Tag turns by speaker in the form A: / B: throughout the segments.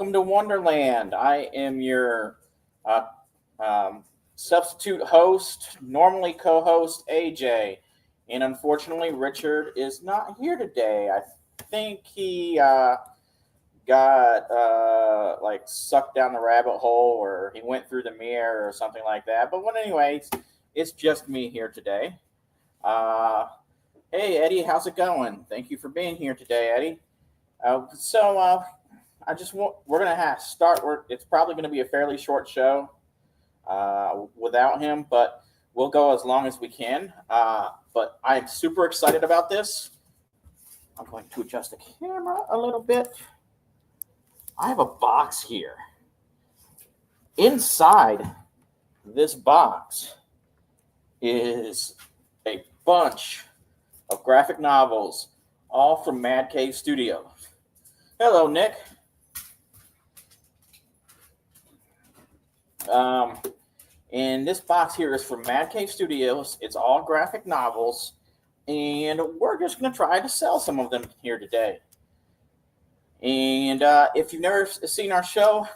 A: welcome to Wonderland. I am your uh, substitute host, normally co-host AJ, and unfortunately Richard is not here today. I think he got like sucked down the rabbit hole, or he went through the mirror or something like that. But anyways, it's just me here today. Hey Eddie, how's it going? Thank you for being here today, Eddie. I just want we're gonna start. It's probably gonna be a fairly short show without him, but we'll go as long as we can. But I'm super excited about this. I'm going to adjust the camera a little bit. I have a box here. Inside this box is a bunch of graphic novels, all from Mad Cave Studios. Hello, Nick. And this box here is from Mad Cave Studios. It's all graphic novels, and we're just going to try to sell some of them here today. And if you've never seen our show,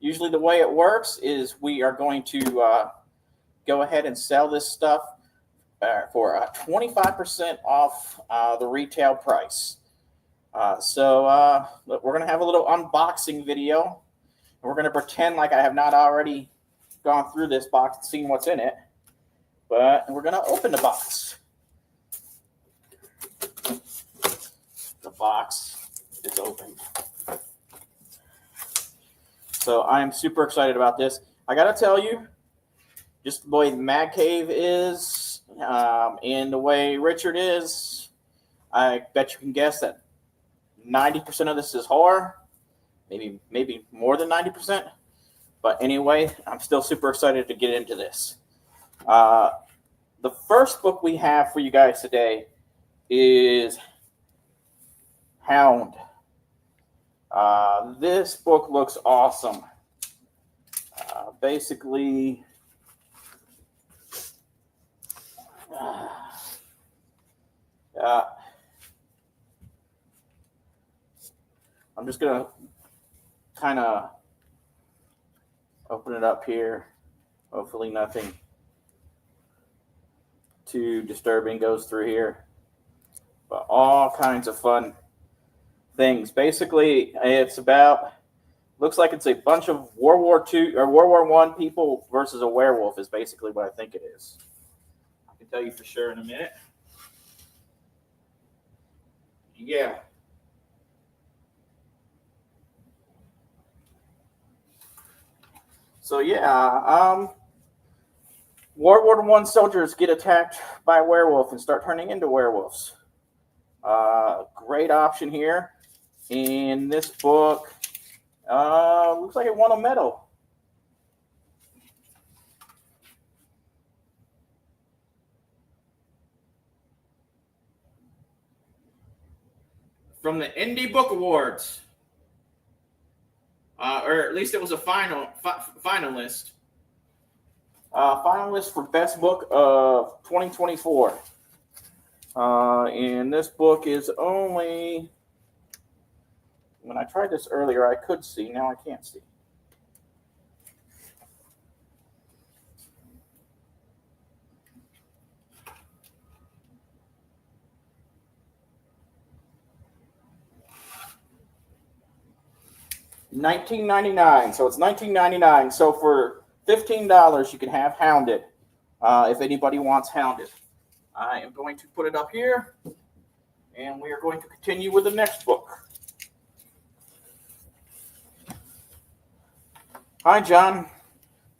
A: usually the way it works is we are going to go ahead and sell this stuff for 25% off the retail price. So we're going to have a little unboxing video. We're going to pretend like I have not already gone through this box and seen what's in it. But we're going to open the box. The box is open. So I am super excited about this. I got to tell you, just the way Mad Cave is and the way Richard is, I bet you can guess that 90% of this is horror. Maybe more than 90%. But anyway, I'm still super excited to get into this. The first book we have for you guys today is Hound. This book looks awesome. Basically, I'm just going to kind of open it up here. Hopefully nothing too disturbing goes through here. But all kinds of fun things. Basically, looks like it's a bunch of World War II or World War I people versus a werewolf is basically what I think it is. I can tell you for sure in a minute. Yeah. So yeah, World War I soldiers get attacked by a werewolf and start turning into werewolves. Great option here. And this book looks like it won a medal. From the Indie Book Awards. Or at least it was a finalist. Finalist for Best Book of 2024. And this book is only... When I tried this earlier, I could see. Now I can't see. $19.99. So it's $19.99. So for $15, you can have Hounded. If anybody wants Hounded, I am going to put it up here, and we are going to continue with the next book. Hi, John.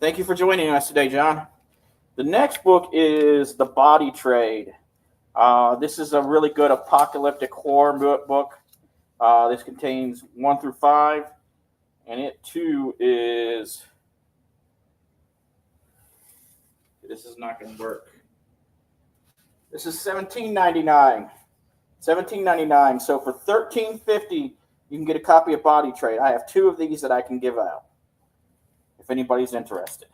A: Thank you for joining us today, John. The next book is The Body Trade. This is a really good apocalyptic horror book. This contains 1 through 5, and it too is... This is not going to work. This is $17.99. $17.99. So for $13.50, you can get a copy of Body Trade. I have 2 of these that I can give out if anybody's interested.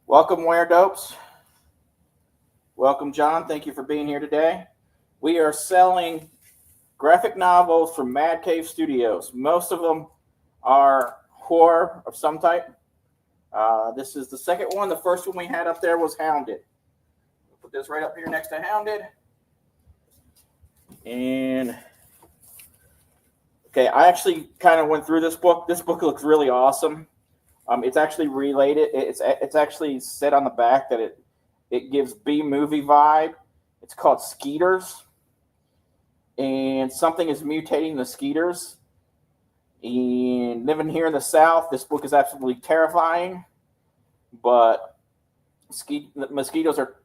A: Welcome, Weredopes. Welcome, John. Thank you for being here today. We are selling graphic novels from Mad Cave Studios. Most of them are horror of some type. This is the second one. The first one we had up there was Hounded. We'll put this right up here next to Hounded. And okay, I actually kind of went through this book. This book looks really awesome. It's actually related. It's actually said on the back that it gives B-movie vibe. It's called Skeeters. And something is mutating the Skeeters. And living here in the South, this book is absolutely terrifying. But mosquitoes are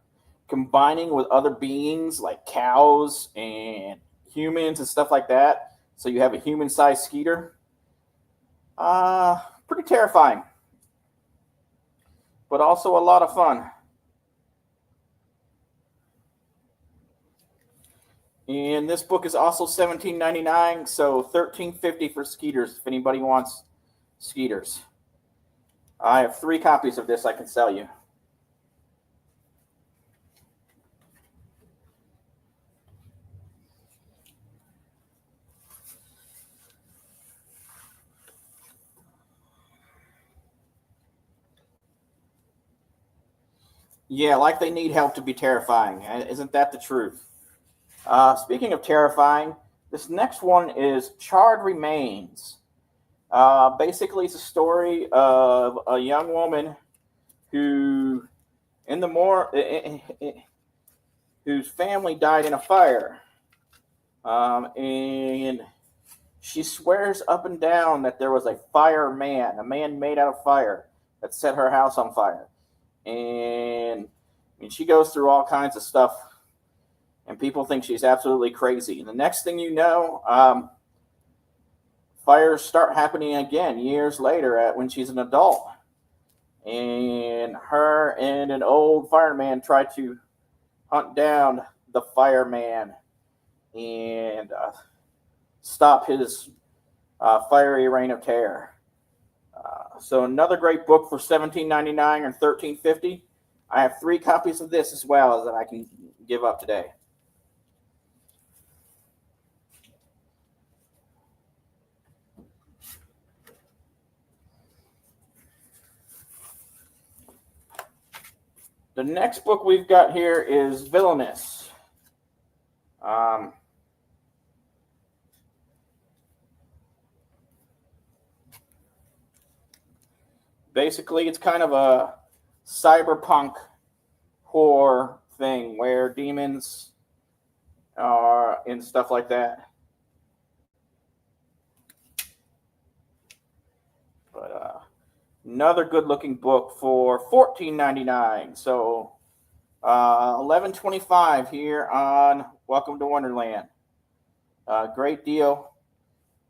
A: combining with other beings like cows and humans and stuff like that. So you have a human-sized Skeeter. Pretty terrifying. But also a lot of fun. And this book is also $17.99, so $13.50 for Skeeters if anybody wants Skeeters. I have 3 copies of this I can sell you. Yeah, like they need help to be terrifying. Isn't that the truth? Speaking of terrifying, this next one is Charred Remains. Basically, it's a story of a young woman who, whose family died in a fire, and she swears up and down that there was a fireman, a man made out of fire, that set her house on fire. And she goes through all kinds of stuff, and people think she's absolutely crazy. And the next thing you know, fires start happening again years later when she's an adult. And her and an old fireman try to hunt down the fireman and stop his fiery reign of terror. So another great book for $17.99 or $13.50. I have 3 copies of this as well that I can give up today. The next book we've got here is Villainous. Basically, it's kind of a cyberpunk horror thing where demons are and stuff like that. But another good-looking book for $14.99. So $11.25 here on Welcome to Wonderland. Great deal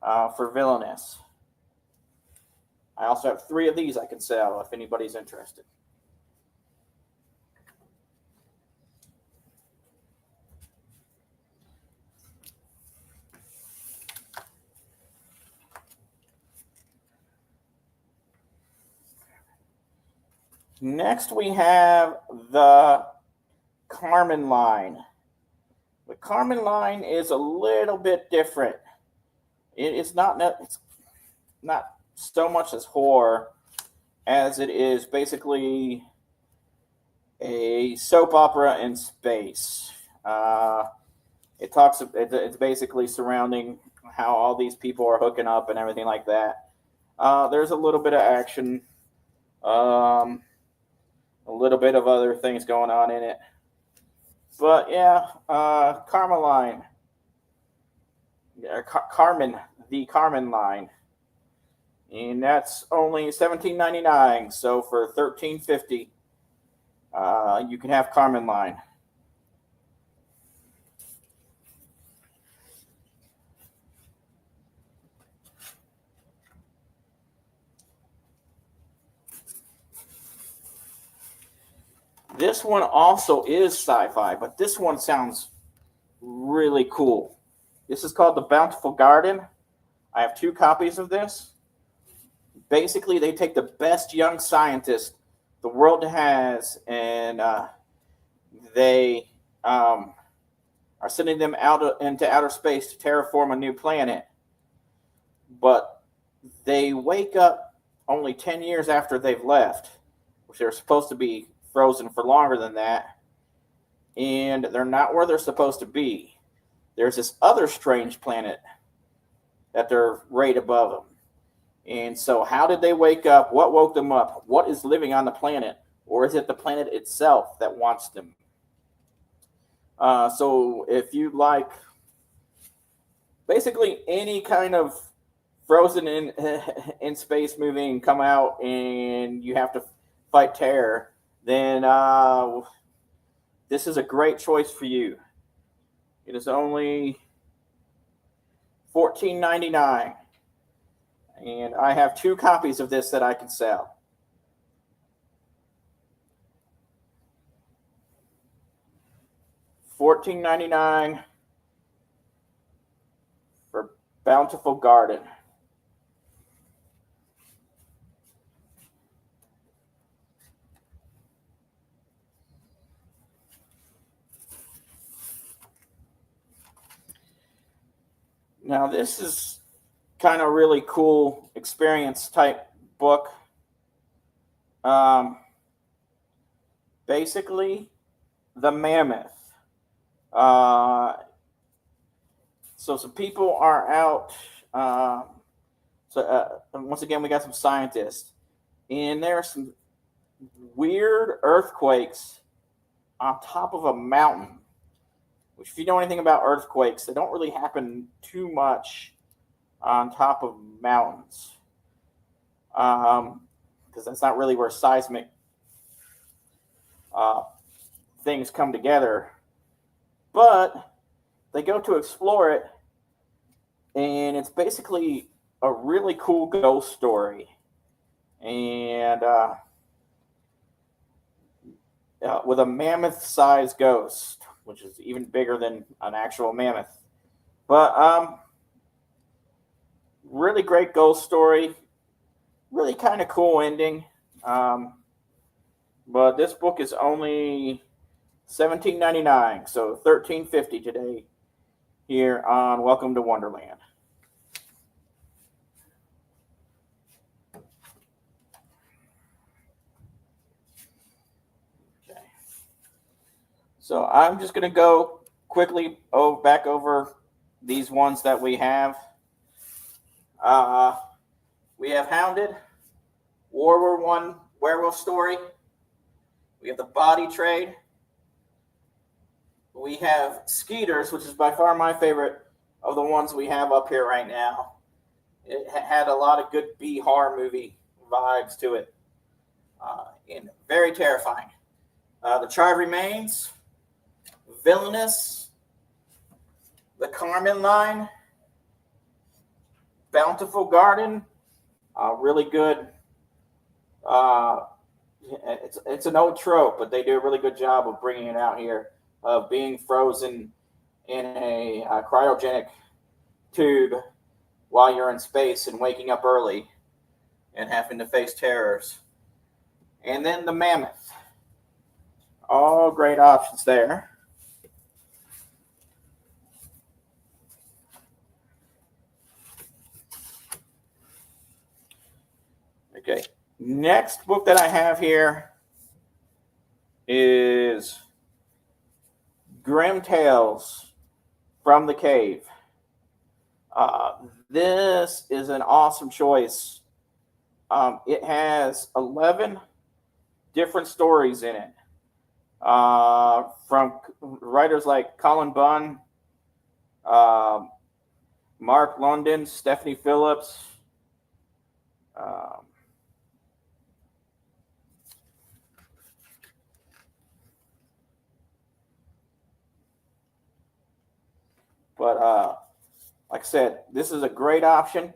A: for Villainous. I also have 3 of these I can sell if anybody's interested. Next, we have the Carmen line. The Carmen line is a little bit different. It's not so much as horror as it is basically a soap opera in space. It's basically surrounding how all these people are hooking up and everything like that. There's a little bit of action, a little bit of other things going on in it. But yeah, Carmen, the Carmen line. And that's only $17.99. So for $13.50, you can have Carmen line. This one also is sci-fi, but this one sounds really cool. This is called The Bountiful Garden. I have 2 copies of this. Basically, they take the best young scientist the world has, and they are sending them out into outer space to terraform a new planet. But they wake up only 10 years after they've left, which they're supposed to be frozen for longer than that. And they're not where they're supposed to be. There's this other strange planet that they're right above them. And so, how did they wake up? What woke them up? What is living on the planet? Or is it the planet itself that wants them? So, if you like basically any kind of frozen in space movie and come out and you have to fight terror, then this is a great choice for you. It is only $14.99, and I have 2 copies of this that I can sell. $14.99 for Bountiful Garden. Now, this is kind of really cool experience type book. Basically, the mammoth. So some people are out. Once again, we got some scientists, and there are some weird earthquakes on top of a mountain. Which, if you know anything about earthquakes, they don't really happen too much on top of mountains, because that's not really where seismic things come together. But they go to explore it, and it's basically a really cool ghost story. And with a mammoth-sized ghost, which is even bigger than an actual mammoth. But really great ghost story. Really kind of cool ending. But this book is only $17.99, so $13.50 today here on Welcome to Wonderland. Okay. So I'm just going to go quickly back over these ones that we have. We have Hounded, World War I werewolf story. We have The Body Trade. We have Skeeters, which is by far my favorite of the ones we have up here right now. It had a lot of good B horror movie vibes to it, and very terrifying. The Charred Remains, Villainous, The Carmen Line, Bountiful Garden, really good. It's an old trope, but they do a really good job of bringing it out here, of being frozen in a cryogenic tube while you're in space and waking up early and having to face terrors. And then The Mammoth. All great options there. Okay, next book that I have here is Grim Tales from the Cave. This is an awesome choice. It has 11 different stories in it, from writers like Colin Bunn, Mark London, Stephanie Phillips, but like I said, this is a great option.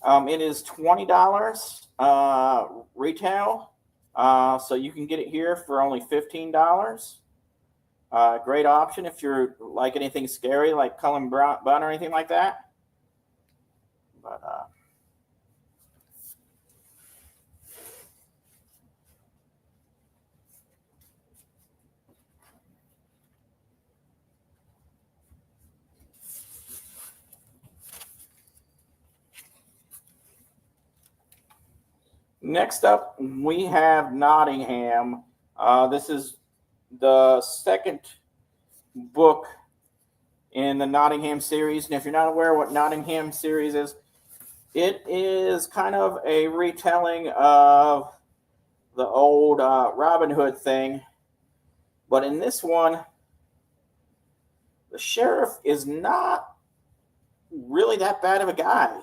A: It is $20 retail, so you can get it here for only $15. Great option if you're like anything scary, like Cullen Bunn or anything like that. But Next up, we have Nottingham. This is the second book in the Nottingham series. And if you're not aware what Nottingham series is, it is kind of a retelling of the old Robin Hood thing. But in this one, the sheriff is not really that bad of a guy.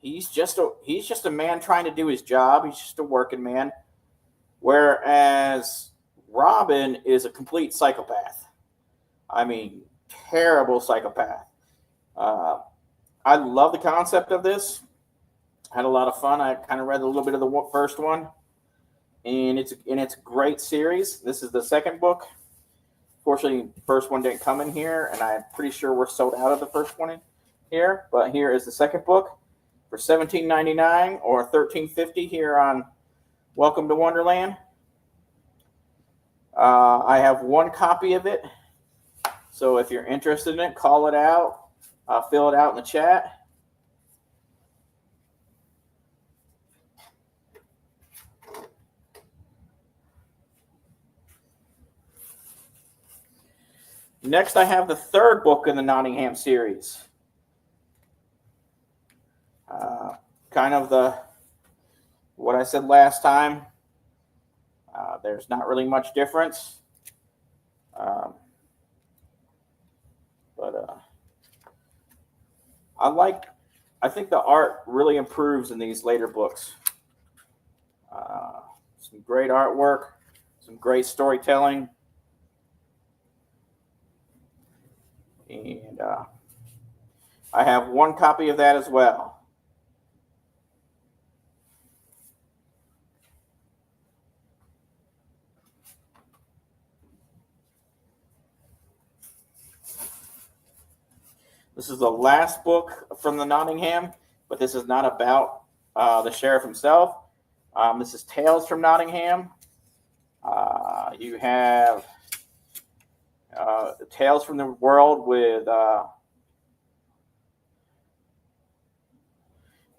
A: He's just a man trying to do his job. He's just a working man. Whereas Robin is a complete psychopath. I mean, terrible psychopath. I love the concept of this. Had a lot of fun. I kind of read a little bit of the first one, and it's a great series. This is the second book. Fortunately, the first one didn't come in here, and I'm pretty sure we're sold out of the first one in here. But here is the second book for $17.99 or $13.50 here on Welcome to Wonderland. I have one copy of it, so if you're interested in it, call it out. Fill it out in the chat. Next, I have the third book in the Nottingham series. Kind of what I said last time. There's not really much difference. But I think the art really improves in these later books. Some great artwork, some great storytelling. And I have one copy of that as well. This is the last book from the Nottingham, but this is not about the sheriff himself. This is Tales from Nottingham. You have Tales from the World with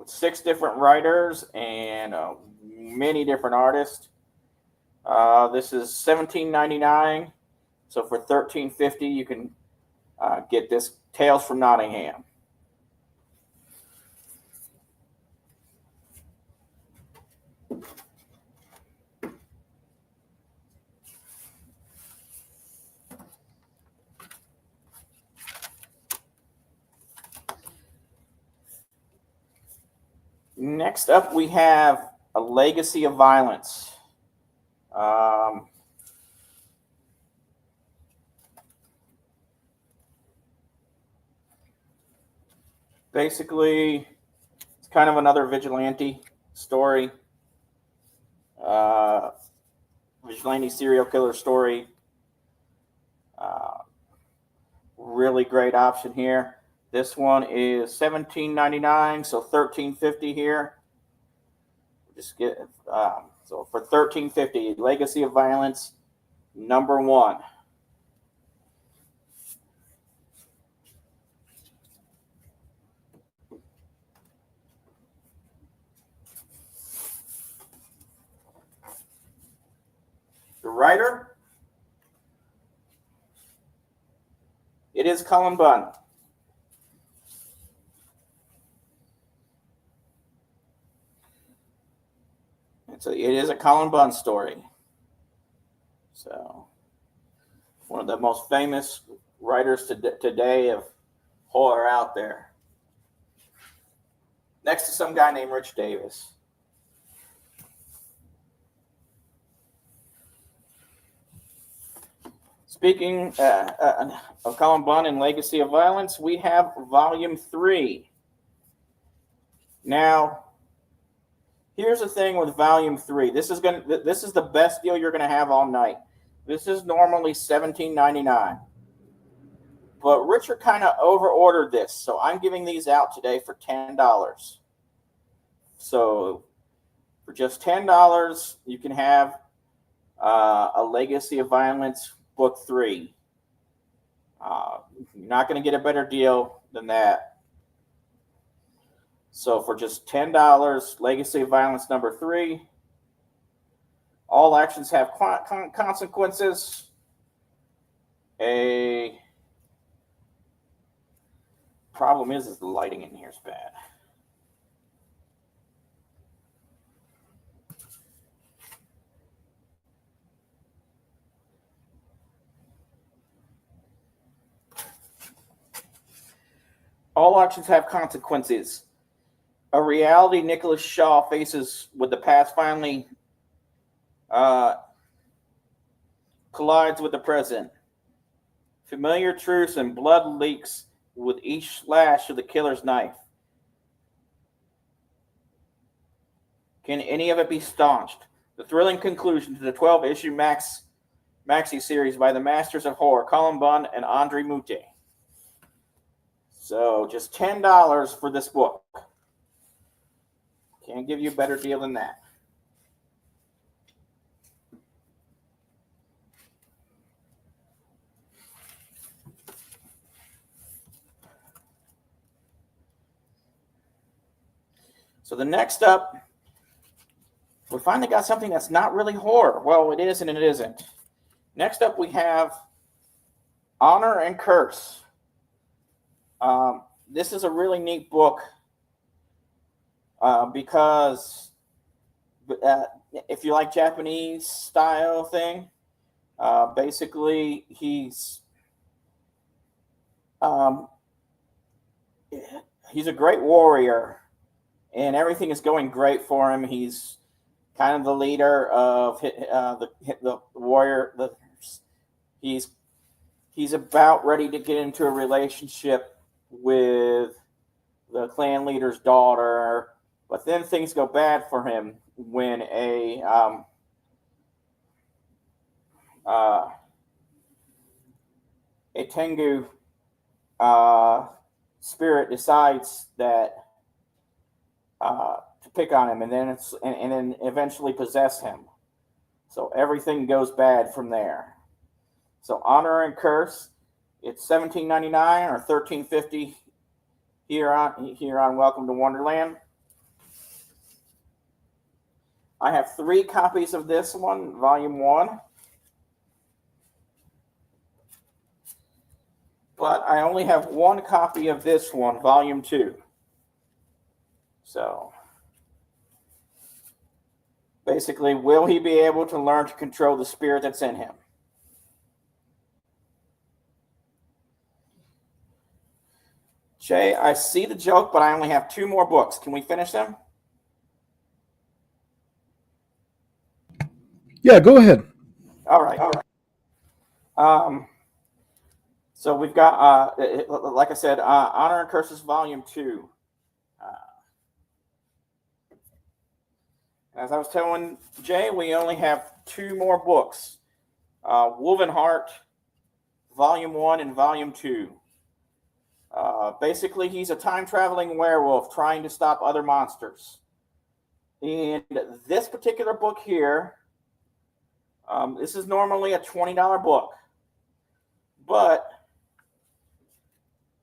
A: 6 different writers and many different artists. This is $17.99, so for $13.50 you can get this Tales from Nottingham. Next up, we have A Legacy of Violence. Basically, it's kind of another vigilante story. Vigilante serial killer story. Really great option here. This one is $17.99, so $13.50 here. Just get so for $13.50, Legacy of Violence, #1. The writer, it is Cullen Bunn. So it is a Cullen Bunn story. So one of the most famous writers today of horror out there. Next to some guy named Rich Davis. Speaking of Cullen Bunn and Legacy of Violence, we have Volume 3. Now, here's the thing with Volume 3. This is the best deal you're gonna have all night. This is normally $17.99, but Richard kind of over-ordered this, so I'm giving these out today for $10. So for just $10, you can have A Legacy of Violence Book 3. You're not going to get a better deal than that. So for just $10, Legacy of Violence #3. All actions have consequences. A problem is the lighting in here is bad. All actions have consequences. A reality Nicholas Shaw faces with the past finally collides with the present. Familiar truths and blood leaks with each slash of the killer's knife. Can any of it be staunched? The thrilling conclusion to the 12-issue maxi series by the Masters of Horror, Colin Bunn and Andre Mutte. So just $10 for this book. Can't give you a better deal than that. So the next up, we finally got something that's not really horror. Well, it is and it isn't. Next up, we have Honor and Curse. This is a really neat book because if you like Japanese style thing, basically he's a great warrior. And everything is going great for him. He's kind of the leader of the warrior. He's about ready to get into a relationship with the clan leader's daughter, but then things go bad for him when a Tengu spirit decides that. To pick on him, and then eventually possess him. So everything goes bad from there. So Honor and Curse, it's $17.99 or $13.50 here on Welcome to Wonderland. I have 3 copies of this one, Volume 1. But I only have 1 copy of this one, Volume 2. So, basically, will he be able to learn to control the spirit that's in him? Jay, I see the joke, but I only have 2 more books. Can we finish them?
B: Yeah, go ahead.
A: All right. So we've got, like I said, Honor and Curses Volume 2. As I was telling Jay, we only have 2 more books. Wolvenheart, Volume 1 and Volume 2. Basically, he's a time-traveling werewolf trying to stop other monsters. And this particular book here, this is normally a $20 book. But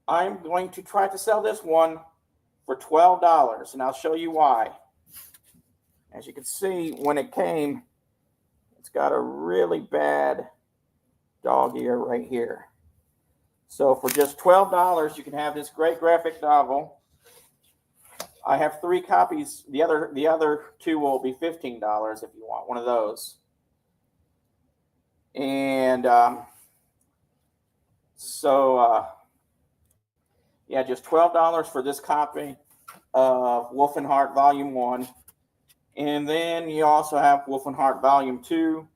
A: I'm going to try to sell this one for $12, and I'll show you why. As you can see, when it came, it's got a really bad dog ear right here. So for just $12, you can have this great graphic novel. I have 3 copies. The other 2 will be $15 if you want one of those. And yeah, just $12 for this copy of Wolvenheart Volume 1. And then you also have Wolvenheart Volume 2,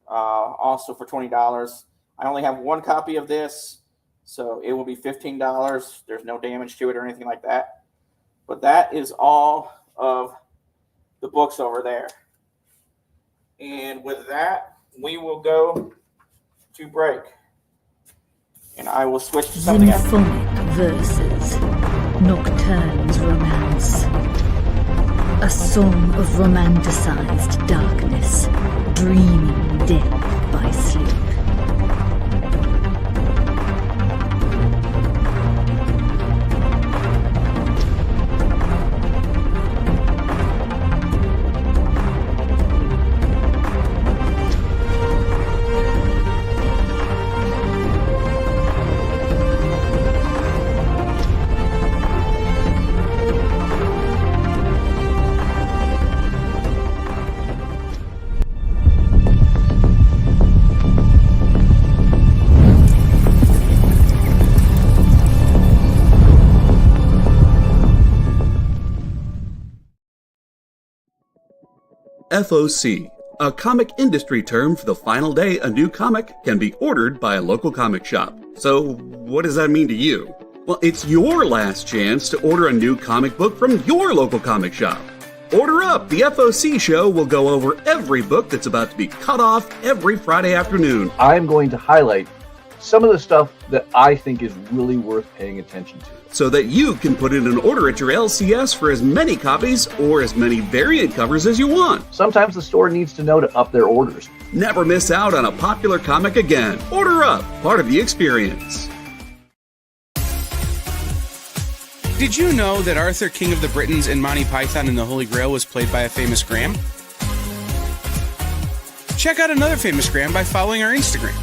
A: also for $20. I only have 1 copy of this, so it will be $15. There's no damage to it or anything like that. But that is all of the books over there. And with that, we will go to break. And I will switch to something else.
C: Symphonic verses, Nocturne's romance. A song of romanticized darkness, dreaming death by sleep.
B: FOC, a comic industry term for the final day a new comic can be ordered by a local comic shop. So, what does that mean to you? Well, it's your last chance to order a new comic book from your local comic shop. Order up! The FOC show will go over every book that's about to be cut off every Friday afternoon.
D: I'm going to highlight some of the stuff that I think is really worth paying attention to,
B: so that you can put in an order at your LCS for as many copies or as many variant covers as you want.
D: Sometimes the store needs to know to up their orders.
B: Never miss out on a popular comic again. Order up, part of the experience.
E: Did you know that Arthur, King of the Britons in Monty Python and the Holy Grail was played by a famous Graham? Check out another famous Graham by following our Instagram.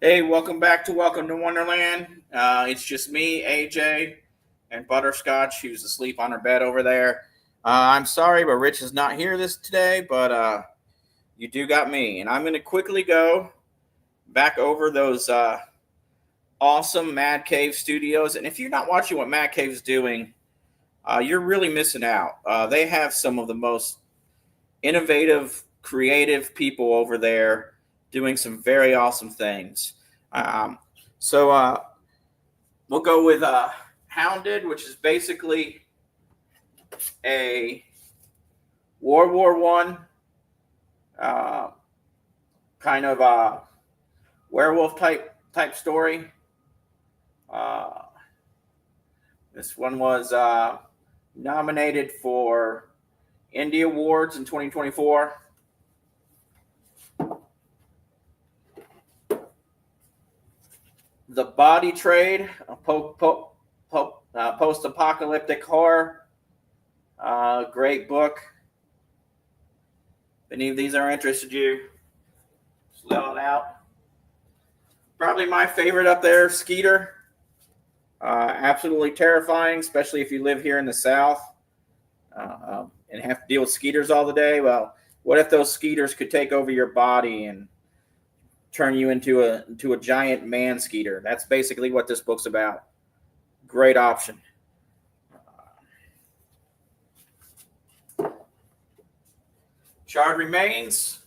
A: Hey, welcome to Wonderland. It's just me, AJ, and Butterscotch, who's asleep on her bed over there. I'm sorry, but Rich is not here today, but you do got me. And I'm going to quickly go back over those awesome Mad Cave Studios. And if you're not watching what Mad Cave's doing, you're really missing out. They have some of the most innovative, creative people over there doing some very awesome things. So we'll go with Hounded, which is basically a World War I kind of werewolf type story. This one was nominated for Indie Awards in 2024. The Body Trade, a post-apocalyptic horror. Great book. If any of these are interested you, spell it out. Probably my favorite up there, Skeeter. Absolutely terrifying, especially if you live here in the South and have to deal with skeeters all the day. Well, what if those skeeters could take over your body and turn you into a giant man skeeter? That's basically what this book's about. Great option. Charred Remains.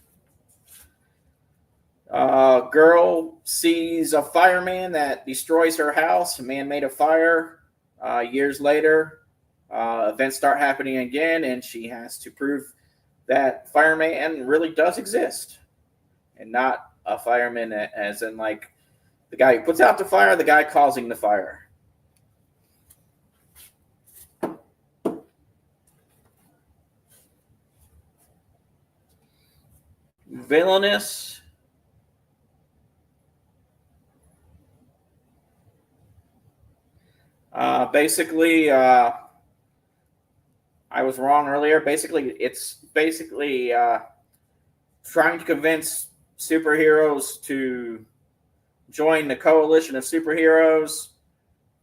A: Girl sees a fireman that destroys her house. A man made a fire. Years later, events start happening again, and she has to prove that fireman really does exist, and not a fireman as in like the guy who puts out the fire, the guy causing the fire. Villainous. Basically, I was wrong earlier. It's basically trying to convince superheroes to join the coalition of superheroes,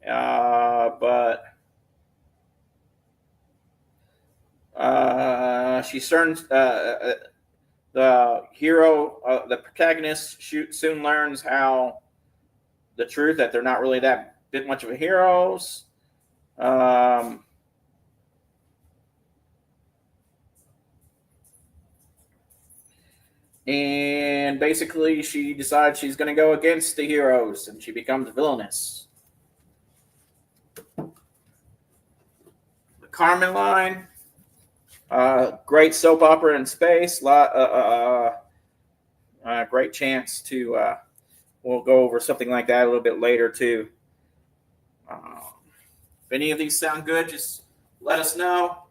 A: but she turns the hero, the protagonist, soon learns how the truth that they're not really that bit much of a heroes. And basically, she decides she's going to go against the heroes, and she becomes villainous. The Carmen Line, great soap opera in space. Great chance to. We'll go over something like that a little bit later too. If any of these sound good, just let us know.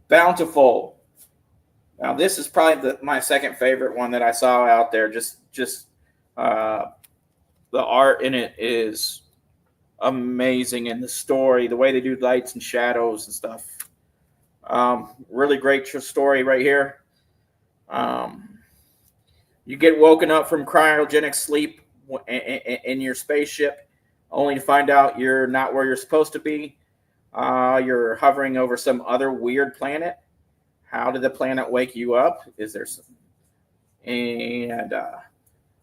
A: Bountiful. Now, this is probably my second favorite one that I saw out there. Just the art in it is amazing, and the story, the way they do lights and shadows and stuff. Really great story right here. You get woken up from cryogenic sleep in your spaceship, only to find out you're not where you're supposed to be. You're hovering over some other weird planet. How did the planet wake you up? Is there some... And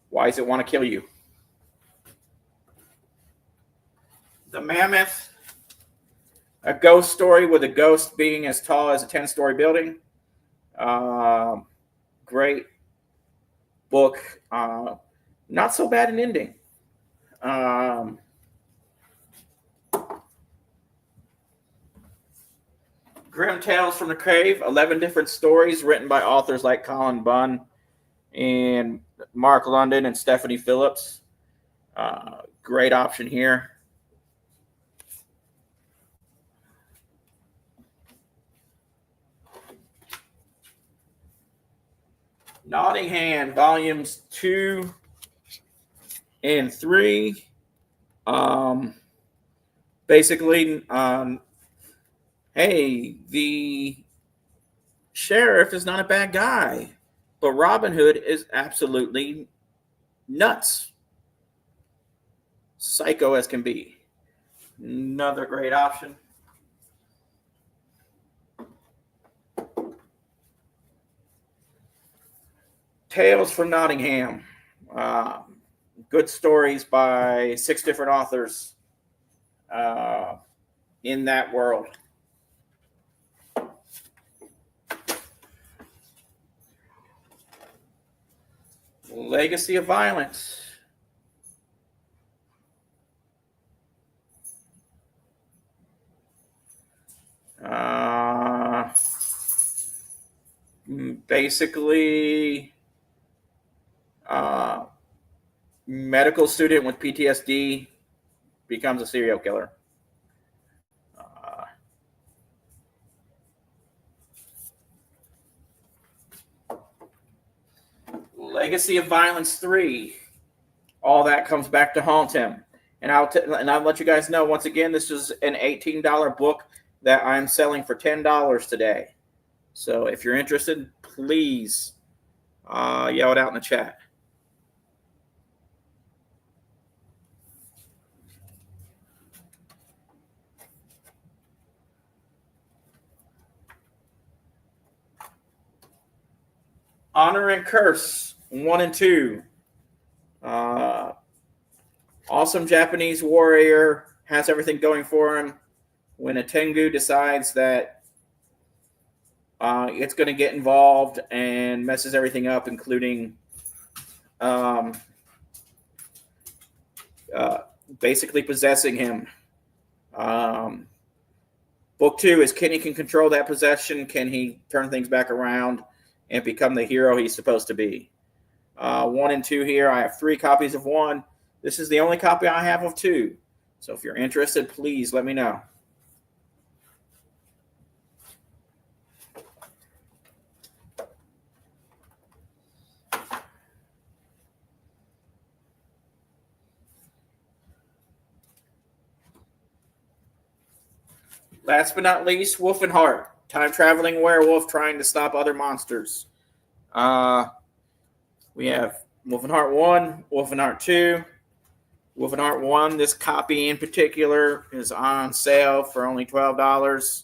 A: why does it want to kill you? The Mammoth, a ghost story with a ghost being as tall as a 10-story building. Great book. Not so bad an ending. Grim Tales from the Cave, 11 different stories written by authors like Colin Bunn and Mark London and Stephanie Phillips. Great option here. Nottingham, volumes 2 and 3. Basically, hey, the sheriff is not a bad guy, but Robin Hood is absolutely nuts. Psycho as can be. Another great option. Tales from Nottingham. Good stories by 6 different authors in that world. Legacy of Violence. Basically, medical student with PTSD becomes a serial killer. Legacy of Violence 3. All that comes back to haunt him. And I'll let you guys know, once again, this is an $18 book that I'm selling for $10 today. So if you're interested, please yell it out in the chat. Honor and Curse 1 and 2. Awesome Japanese warrior, has everything going for him. When a Tengu decides that it's going to get involved and messes everything up, including basically possessing him. Book 2 is, can he control that possession? Can he turn things back around and become the hero he's supposed to be? 1 and 2 here. I have 3 copies of 1. This is the only copy I have of 2. So if you're interested, please let me know. Last but not least, Wolf and Heart. Time-traveling werewolf trying to stop other monsters. We have Wolf and Heart 1, Wolf and Heart 2. Wolf and Heart 1, this copy in particular, is on sale for only $12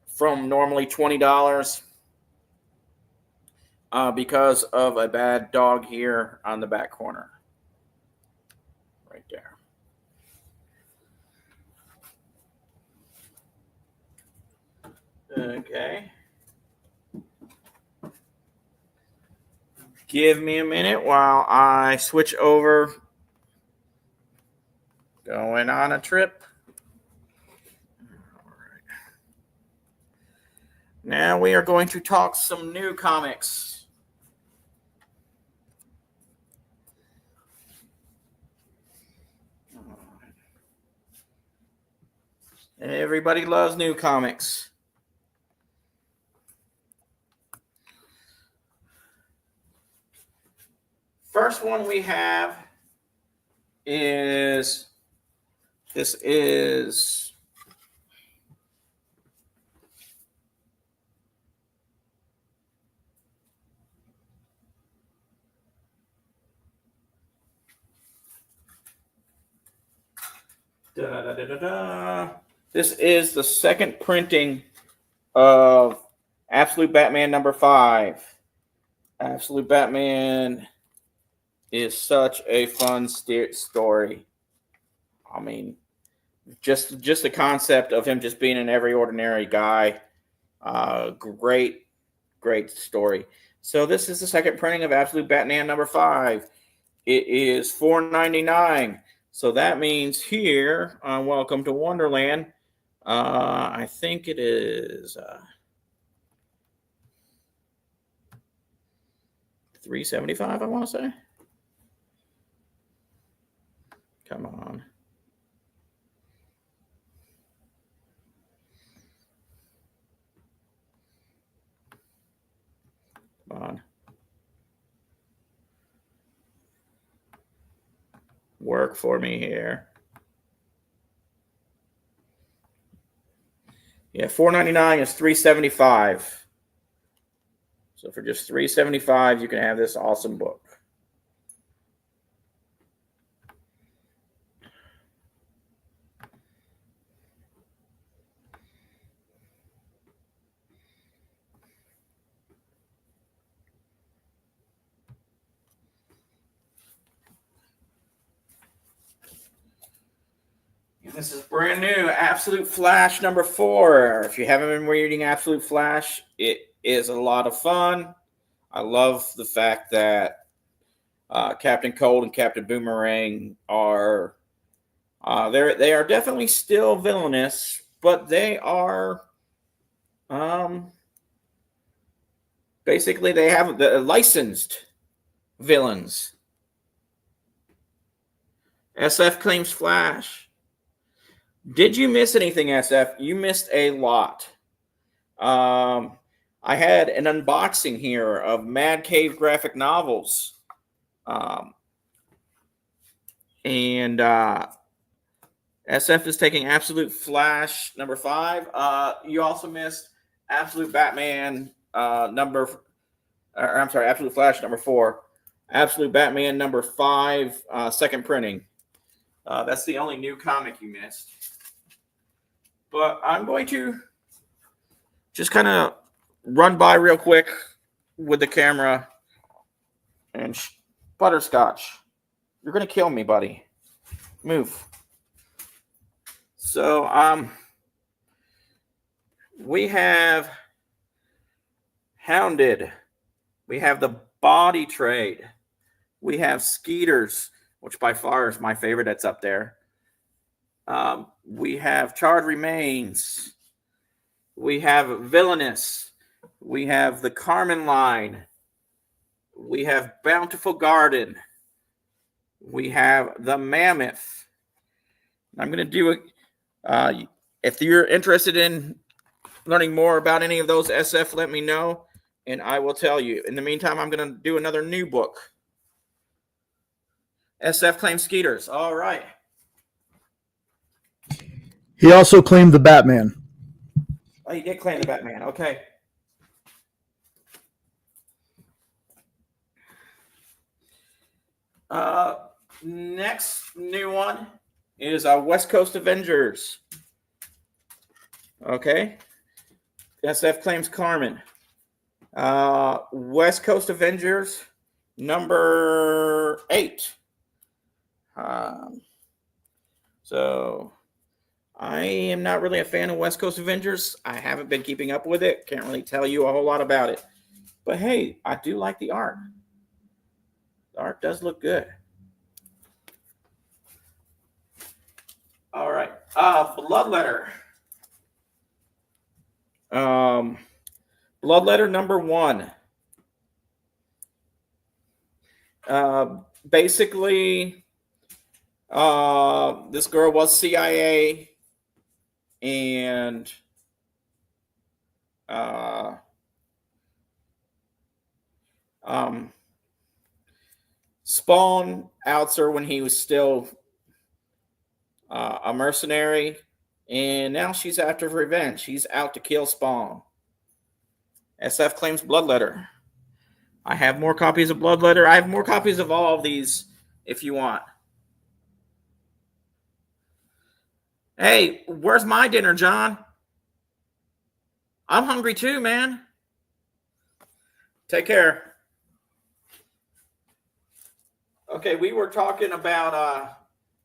A: from normally $20 because of a bad dog here on the back corner. Right there. Okay. Give me a minute while I switch over. Going on a trip. All right. Now we are going to talk some new comics. All right. Everybody loves new comics. First one we have is, this is This is the second printing of Absolute Batman number 5. Absolute Batman is such a fun story. I mean, just the concept of him just being an every ordinary guy. Great story. So this is the second printing of Absolute Batman number 5. It is $4.99. So that means here on Welcome to Wonderland, I think it is $3.75, I want to say. Come on. Come on. Work for me here. Yeah, $4.99 is $3.75. So for just $3.75, you can have this awesome book. This is brand new, Absolute Flash number 4. If you haven't been reading Absolute Flash, it is a lot of fun. I love the fact that Captain Cold and Captain Boomerang are they are definitely still villainous, but they are basically they have the licensed villains. SF claims Flash. Did you miss anything, SF? You missed a lot. I had an unboxing here of Mad Cave graphic novels. And SF is taking Absolute Flash number 5. You also missed Absolute Batman Absolute Flash number 4. Absolute Batman number 5, second printing. That's the only new comic you missed. But I'm going to just kind of run by real quick with the camera. And Butterscotch, you're going to kill me, buddy. Move. So, we have Hounded. We have the Body Trade. We have Skeeters, which by far is my favorite. That's up there. We have Charred Remains. We have Villainous. We have the Carmen line. We have Bountiful Garden. We have the Mammoth. I'm going to do it. If you're interested in learning more about any of those, SF, let me know, and I will tell you. In the meantime, I'm going to do another new book. SF claims Skeeters. All right.
F: He also claimed the Batman.
A: Oh, he did claim the Batman. Okay. Next new one is West Coast Avengers. Okay. SF claims Carmen. West Coast Avengers number 8. So I am not really a fan of West Coast Avengers. I haven't been keeping up with it. Can't really tell you a whole lot about it. But hey, I do like the art. The art does look good. All right. Bloodletter. Bloodletter number 1. Basically, this girl was CIA, and Spawn outs her when he was still a mercenary, and now she's after revenge. She's out to kill Spawn. SF claims Bloodletter. I have more copies of Bloodletter. I have more copies of all of these if you want. Hey, where's my dinner, John? I'm hungry too, man. Take care. Okay, we were talking about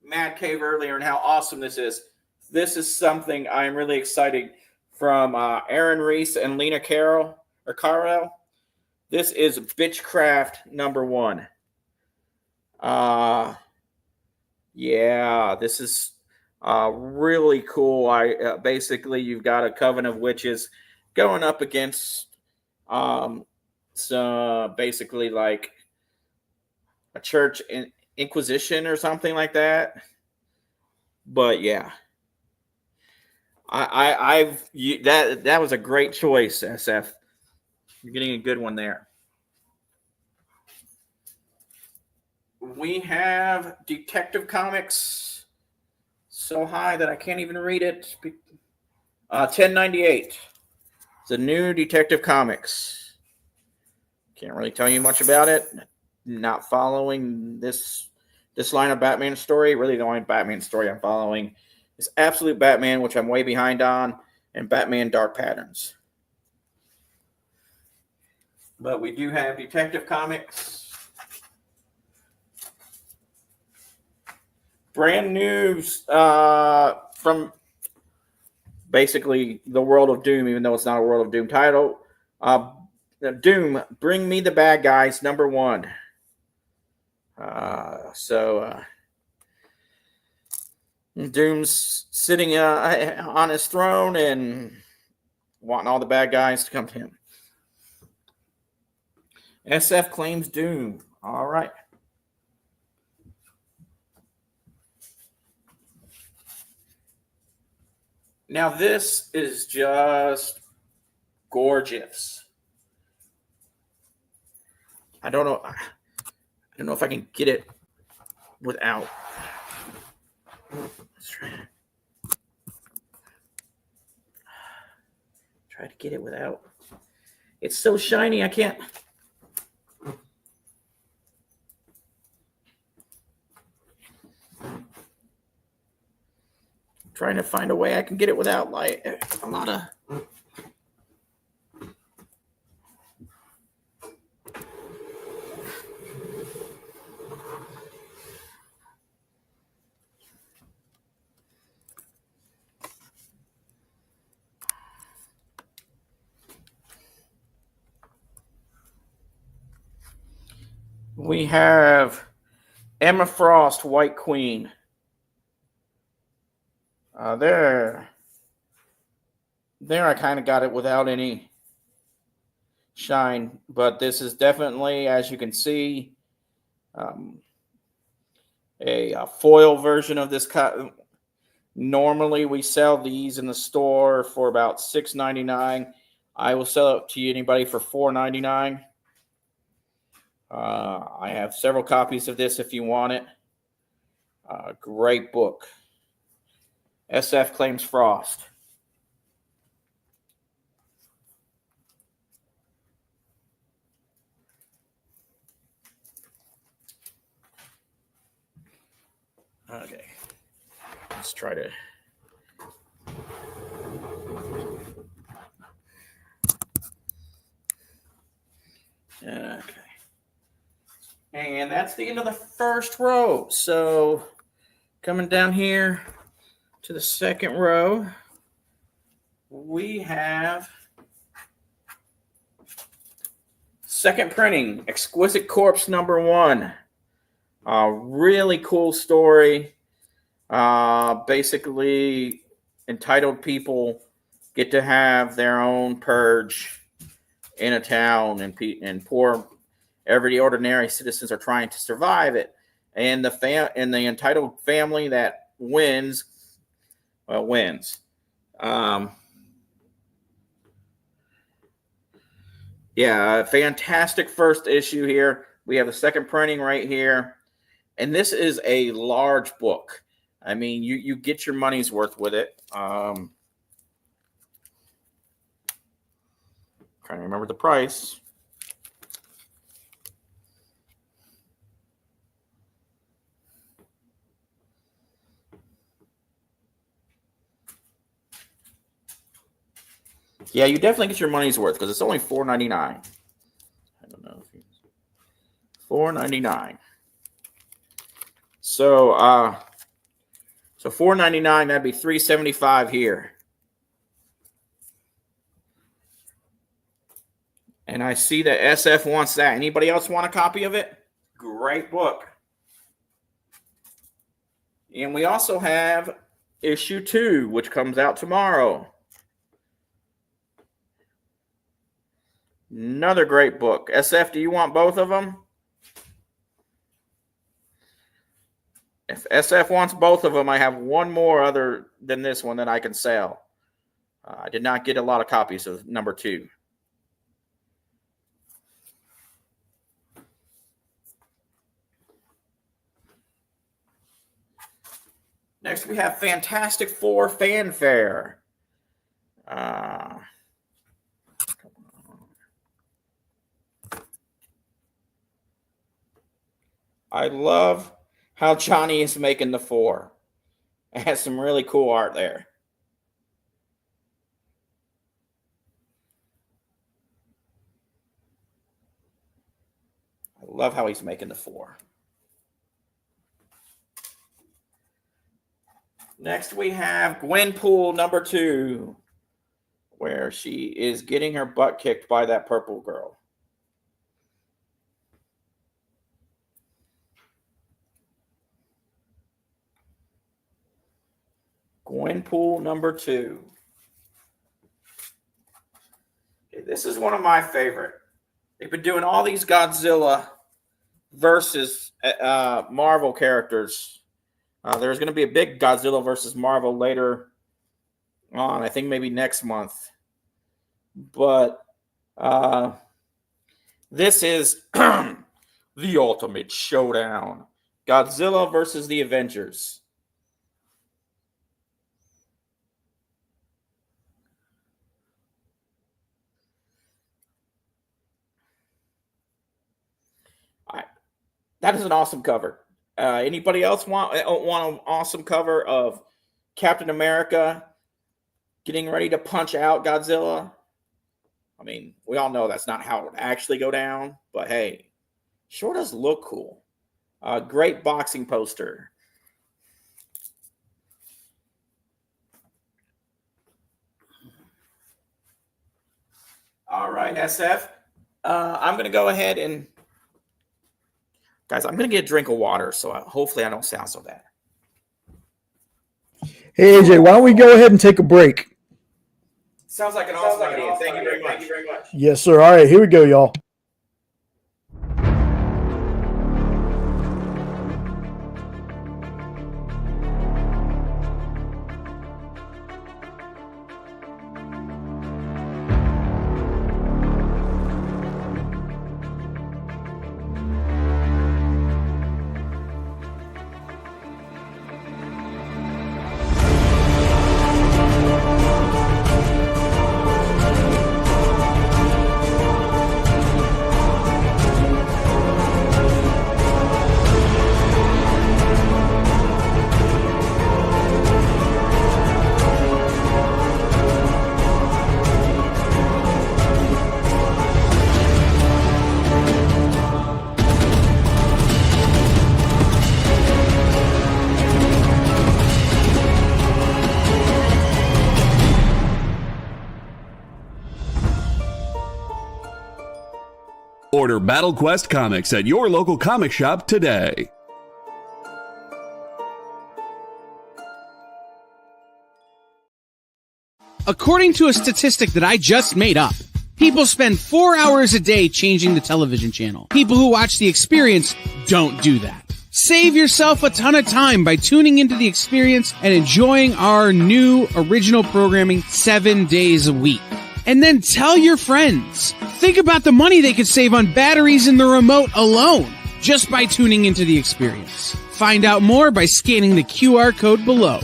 A: Mad Cave earlier and how awesome this is. This is something I'm really excited from Aaron Reese and Lena Carroll. This is Bitchcraft #1. Yeah, this is really cool. Basically, you've got a coven of witches going up against basically like a church inquisition or something like that. But yeah, that was a great choice, SF. You're getting a good one there. We have Detective Comics so high that I can't even read it. 1098. It's a new Detective Comics. Can't really tell you much about it. Not following this line of Batman story. Really, the only Batman story I'm following is Absolute Batman, which I'm way behind on, and Batman Dark Patterns. But we do have Detective Comics. Brand new from basically the World of Doom, even though it's not a World of Doom title. Doom, Bring Me the Bad Guys, #1. Doom's sitting on his throne and wanting all the bad guys to come to him. SF claims Doom. All right. Now this is just gorgeous. I don't know if I can get it without. Let's try to get it without. It's so shiny, I can't. Trying to find a way I can get it without like a lot of. We have Emma Frost, White Queen. There I kind of got it without any shine, but this is definitely, as you can see, a foil version of this cut. Normally, we sell these in the store for about $6.99. I will sell it to anybody for $4.99. I have several copies of this if you want it. Great book. SF claims Frost. Okay. Let's try to. Okay. And that's the end of the first row. So coming down here to the second row, we have second printing, Exquisite Corpse #1. Really cool story. Basically, entitled people get to have their own purge in a town, and poor, everyday, ordinary citizens are trying to survive it. And the entitled family that wins. Yeah, fantastic first issue here. We have the second printing right here. And this is a large book. I mean, you get your money's worth with it. Trying to remember the price. Yeah, you definitely get your money's worth because it's only $4.99. I don't know if $4.99. So $4.99, that'd be $3.75 here. And I see that SF wants that. Anybody else want a copy of it? Great book. And we also have issue 2, which comes out tomorrow. Another great book. SF, do you want both of them? If SF wants both of them, I have one more other than this one that I can sell. I did not get a lot of copies of number 2. Next, we have Fantastic Four Fanfare. I love how Johnny is making the 4. It has some really cool art there. I love how he's making the 4. Next, we have Gwenpool number 2, where she is getting her butt kicked by that purple girl. Gwenpool number 2. Okay, this is one of my favorite. They've been doing all these Godzilla versus Marvel characters. There's going to be a big Godzilla versus Marvel later on. I think maybe next month. But this is the ultimate showdown. Godzilla versus the Avengers. That is an awesome cover. Anybody else want an awesome cover of Captain America getting ready to punch out Godzilla? I mean, we all know that's not how it would actually go down, but hey, sure does look cool. Great boxing poster. All right, SF. I'm going to go ahead and... Guys, I'm going to get a drink of water, so hopefully I don't sound so bad.
F: Hey, AJ, why don't we go ahead and take a break?
A: Sounds like an awesome idea. Thank you very much.
F: Yes, sir. All right, here we go, y'all.
B: Order Battle Quest comics at your local comic shop today.
E: According to a statistic that I just made up, people spend 4 hours a day changing the television channel. People who watch The Experience don't do that. Save yourself a ton of time by tuning into The Experience and enjoying our new original programming 7 days a week. And then tell your friends. Think about the money they could save on batteries in the remote alone just by tuning into The Experience. Find out more by scanning the QR code below.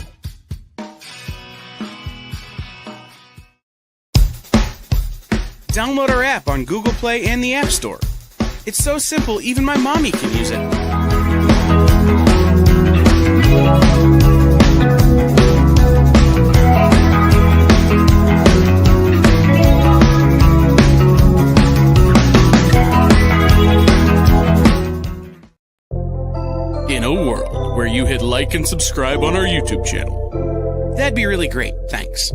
E: Download our app on Google Play and the App Store. It's so simple, even my mommy can use it.
G: you hit like and subscribe on our YouTube channel.
E: That'd be really great. Thanks.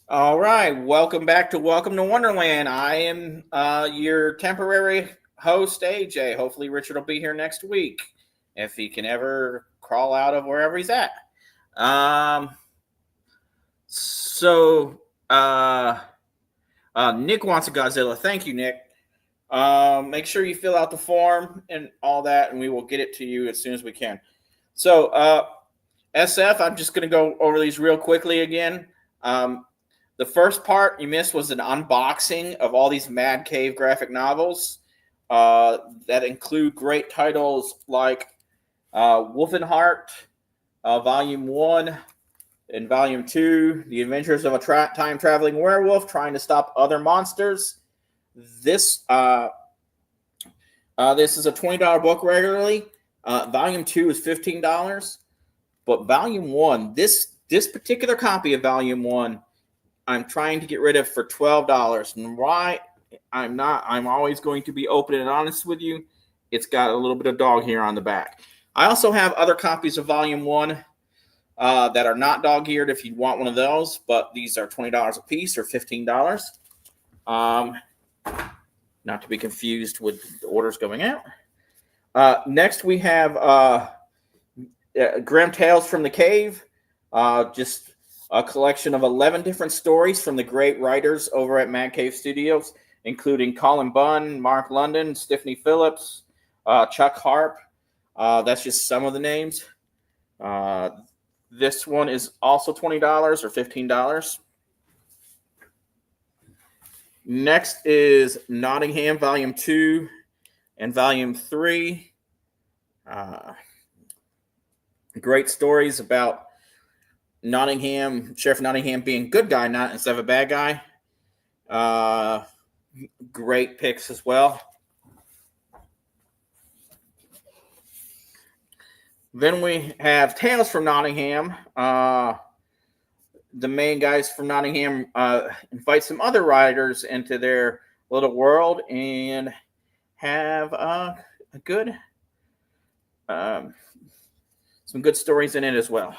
A: All right, welcome to Wonderland. I am your temporary host, AJ. Hopefully Richard will be here next week if he can ever crawl out of wherever he's at. Nick wants a Godzilla. Thank you, Nick. Make sure you fill out the form and all that, and we will get it to you as soon as we can. So, SF, I'm just going to go over these real quickly again. The first part you missed was an unboxing of all these Mad Cave graphic novels that include great titles like Wolfenheart, Volume 1 and Volume 2, The Adventures of a Time-Traveling Werewolf Trying to Stop Other Monsters. This is a $20 book regularly. Volume 2 is $15. But Volume 1, this particular copy of Volume 1, I'm trying to get rid of for $12. And why I'm always going to be open and honest with you. It's got a little bit of dog hair on the back. I also have other copies of Volume 1 that are not dog-eared if you want one of those, but these are $20 a piece or $15. Not to be confused with the orders going out. Next, we have Grim Tales from the Cave, just a collection of 11 different stories from the great writers over at Mad Cave Studios, including Colin Bunn, Mark London, Stephanie Phillips, Chuck Harp. That's just some of the names. This one is also $20 or $15. Next is Nottingham Volume 2 and Volume 3. Great stories about Sheriff Nottingham being a good guy, not instead of a bad guy. Great picks as well. Then we have Tales from Nottingham. The main guys from Nottingham invite some other writers into their little world and have some good stories in it as well.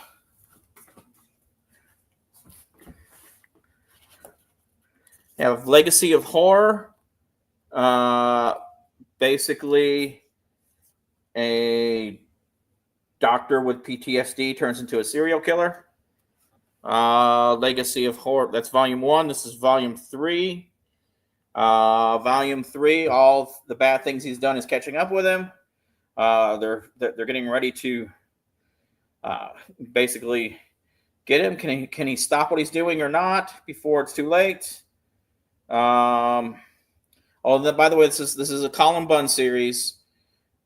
A: We have Legacy of Horror. Basically, a doctor with PTSD turns into a serial killer. Legacy of Horror. That's Volume 1. This is Volume 3. Volume 3, all the bad things he's done is catching up with him. They're getting ready to basically get him. Can he stop what he's doing or not before it's too late? By the way, this is a Colin Bunn series.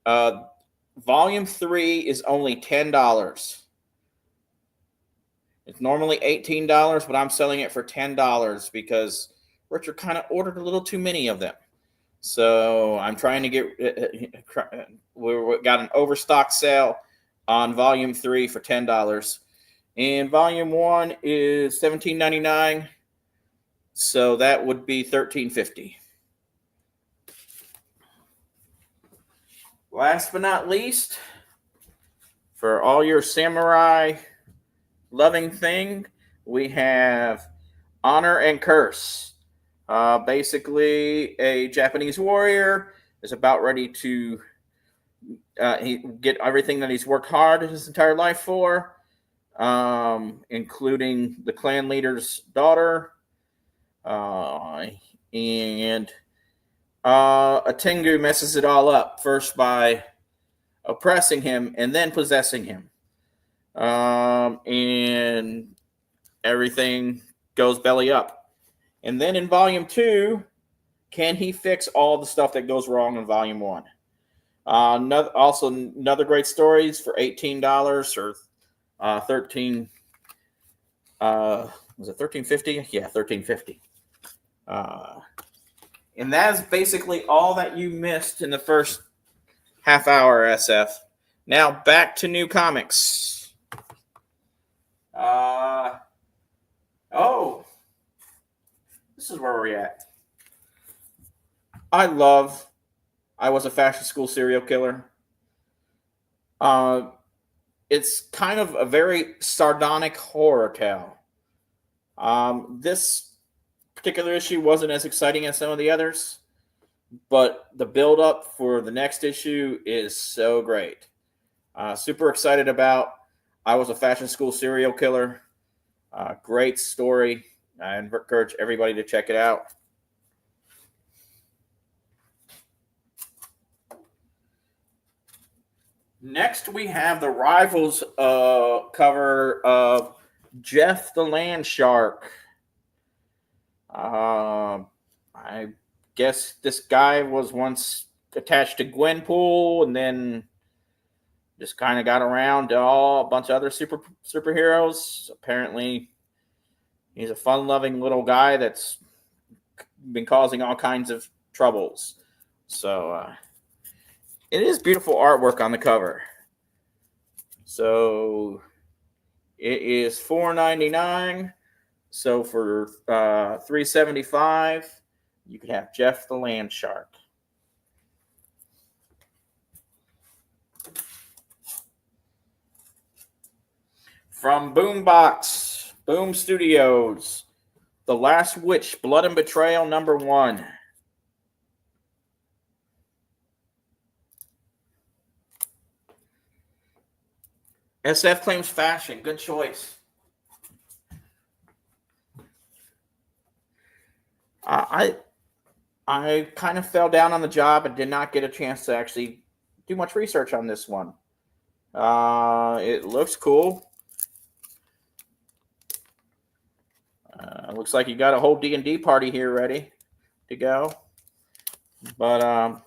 A: Volume 3 is only $10. It's normally $18, but I'm selling it for $10 because Richard kind of ordered a little too many of them. So I'm trying to we got an overstock sale on Volume 3 for $10. And Volume 1 is $17.99. So that would be $13.50. Last but not least, for all your samurai loving thing, we have Honor and Curse. Basically, a Japanese warrior is about ready to get everything that he's worked hard his entire life for, including the clan leader's daughter, and a Tengu messes it all up, first by oppressing him and then possessing him. And everything goes belly up. And then in Volume 2, can he fix all the stuff that goes wrong in Volume 1? Another great stories for $18 or $13. Was it $13.50? Yeah, $13.50. And that is basically all that you missed in the first half hour, SF. Now back to new comics. This is where we're at. I Was a Fashion School Serial Killer. It's kind of a very sardonic horror tale. This particular issue wasn't as exciting as some of the others, but the build-up for the next issue is so great. Super excited about I Was a Fashion School Serial Killer. Great story. I encourage everybody to check it out. Next, we have the Rivals cover of Jeff the Land Shark. I guess this guy was once attached to Gwenpool and then just kind of got around to a bunch of other superheroes. Apparently, he's a fun-loving little guy that's been causing all kinds of troubles. So, it is beautiful artwork on the cover. So, it is $4.99. So for $3.75, you could have Jeff the Land Shark. From Boom Studios, The Last Witch, Blood and Betrayal, #1. SF claims fashion. Good choice. I kind of fell down on the job and did not get a chance to actually do much research on this one. It looks cool. Looks like you got a whole D&D party here ready to go. But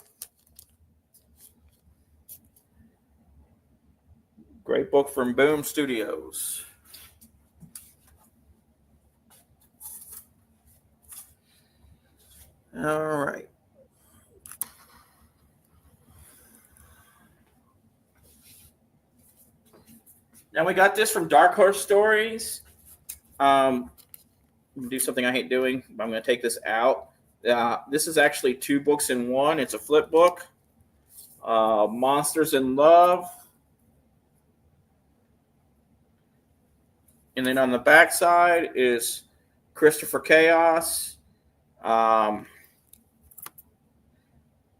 A: great book from Boom Studios. All right. Now we got this from Dark Horse Stories. I'm gonna do something I hate doing. I'm going to take this out. This is actually 2 books in one. It's a flip book. Monsters in Love. And then on the back side is Christopher Chaos.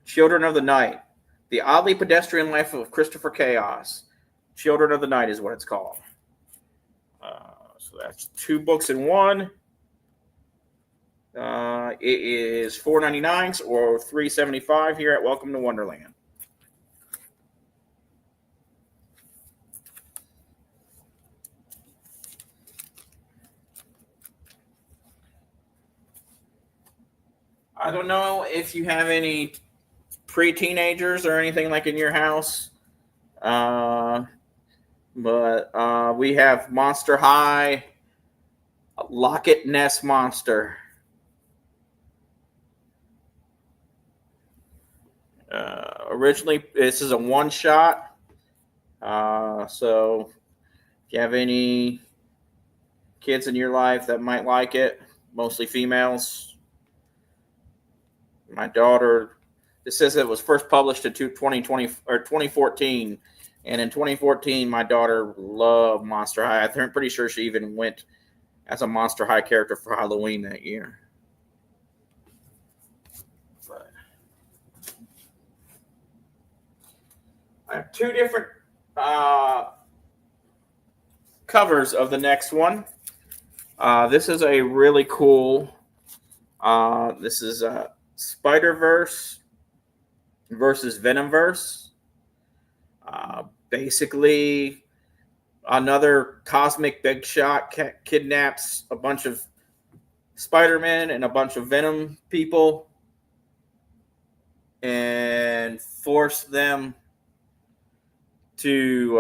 A: Children of the Night. The Oddly Pedestrian Life of Christopher Chaos. Children of the Night is what it's called. So that's 2 books in one. It is $4.99 or $3.75 here at Welcome to Wonderland. I don't know if you have any pre-teenagers or anything like in your house, but we have Monster High, Locket Ness Monster. Originally, this is a one-shot, so if you have any kids in your life that might like it, mostly females. My daughter, this says it was first published in 2020 or 2014, and in 2014, my daughter loved Monster High. I'm pretty sure she even went as a Monster High character for Halloween that year. But I have 2 different covers of the next one. This is a really cool. This is Spider-Verse versus Venomverse. Basically, another cosmic big shot kidnaps a bunch of Spider-Man and a bunch of Venom people and force them to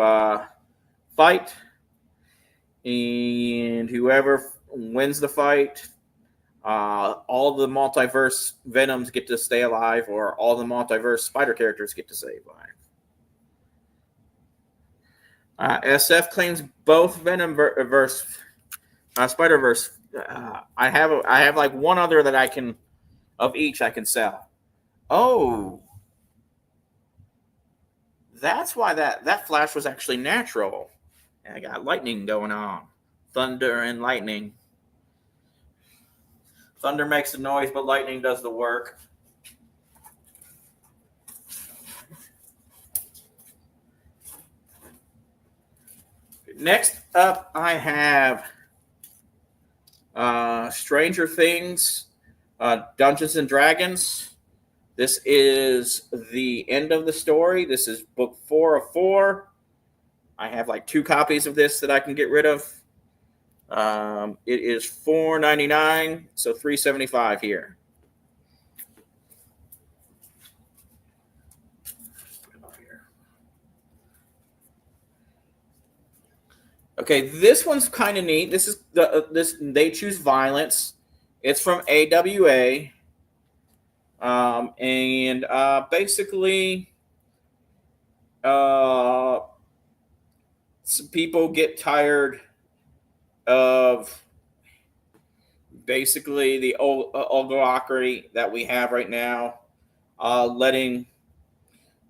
A: fight. And whoever wins the fight all the multiverse Venoms get to stay alive, or all the multiverse Spider characters get to stay alive. SF claims both Venomverse, Spider-Verse. I have like one other that I can, of each I can sell. Oh, that's why that flash was actually natural. And I got lightning going on, thunder and lightning. Thunder makes the noise, but lightning does the work. Next up, I have Stranger Things, Dungeons and Dragons. This is the end of the story. This is book 4 of 4. I have like 2 copies of this that I can get rid of. It is $4.99, so $3.75 here. Okay, this one's kind of neat. This is this They Choose Violence. It's from AWA, and basically, some people get tired of basically the oligarchy that we have right now, letting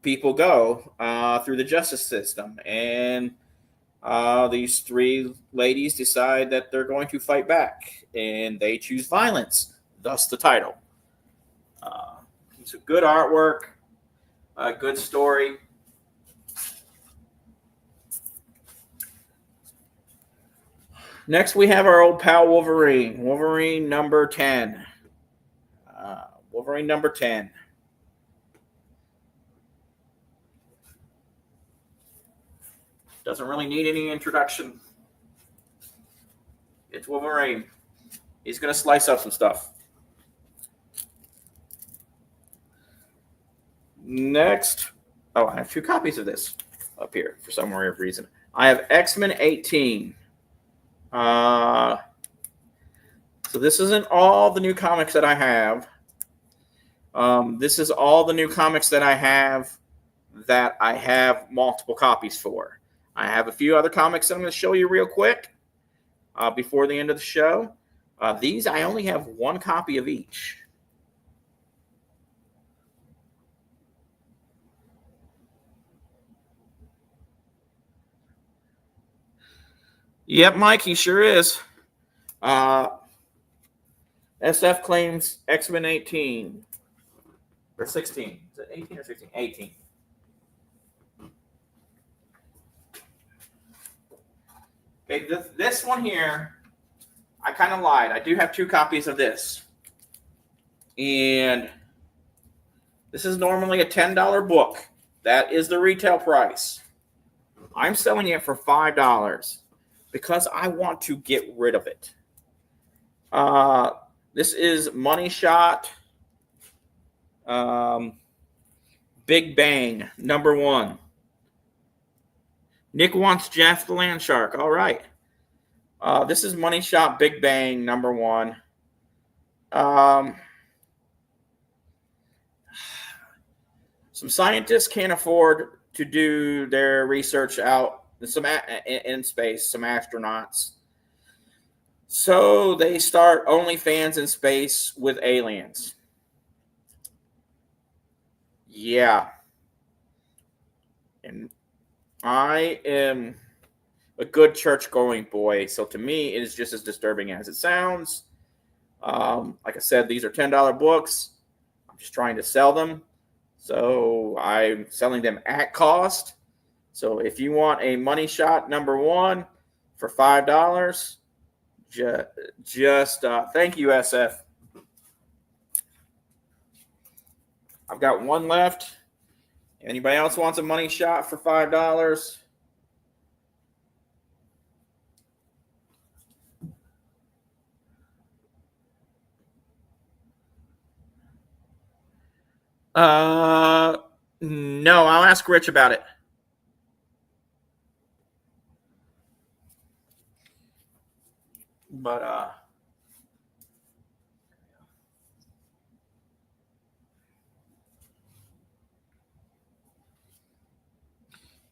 A: people go through the justice system. And these 3 ladies decide that they're going to fight back, and they choose violence, thus the title. It's a good artwork, a good story. Next, we have our old pal Wolverine. Wolverine number 10. Wolverine number 10. Doesn't really need any introduction. It's Wolverine. He's going to slice up some stuff. Next. Oh, I have 2 copies of this up here for some weird reason. I have X-Men 18. So this isn't all the new comics that I have. This is all the new comics that I have multiple copies for. I have a few other comics that I'm going to show you real quick before the end of the show. These, I only have 1 copy of each. Yep, Mike, he sure is. SF claims X-Men 18. Or 16. Is it 18 or 16? 18. Okay, this one here, I kind of lied. I do have 2 copies of this. And this is normally a $10 book. That is the retail price. I'm selling it for $5 because I want to get rid of it. This is Money Shot Big Bang, number 1. Nick wants Jeff the Land Shark. All right. This is Money Shot Big Bang, number 1. Some scientists can't afford to do their research out in space, some astronauts. So they start OnlyFans in space with aliens. Yeah. And I am a good church-going boy, so to me, it is just as disturbing as it sounds. Like I said, these are $10 books. I'm just trying to sell them. So I'm selling them at cost. So if you want a Money Shot number 1 for $5, just thank you, SF. I've got 1 left. Anybody else wants a Money Shot for $5? No, I'll ask Rich about it. But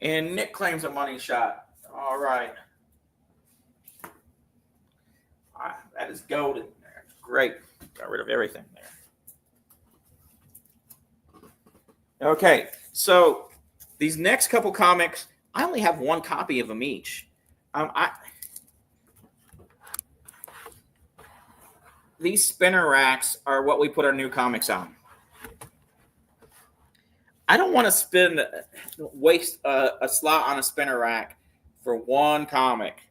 A: And Nick claims a money shot. All right. That is golden there. Great. Got rid of everything there. Okay, so these next couple comics, I only have one copy of them each. These spinner racks are what we put our new comics on. I don't want to waste a slot on a spinner rack for one comic.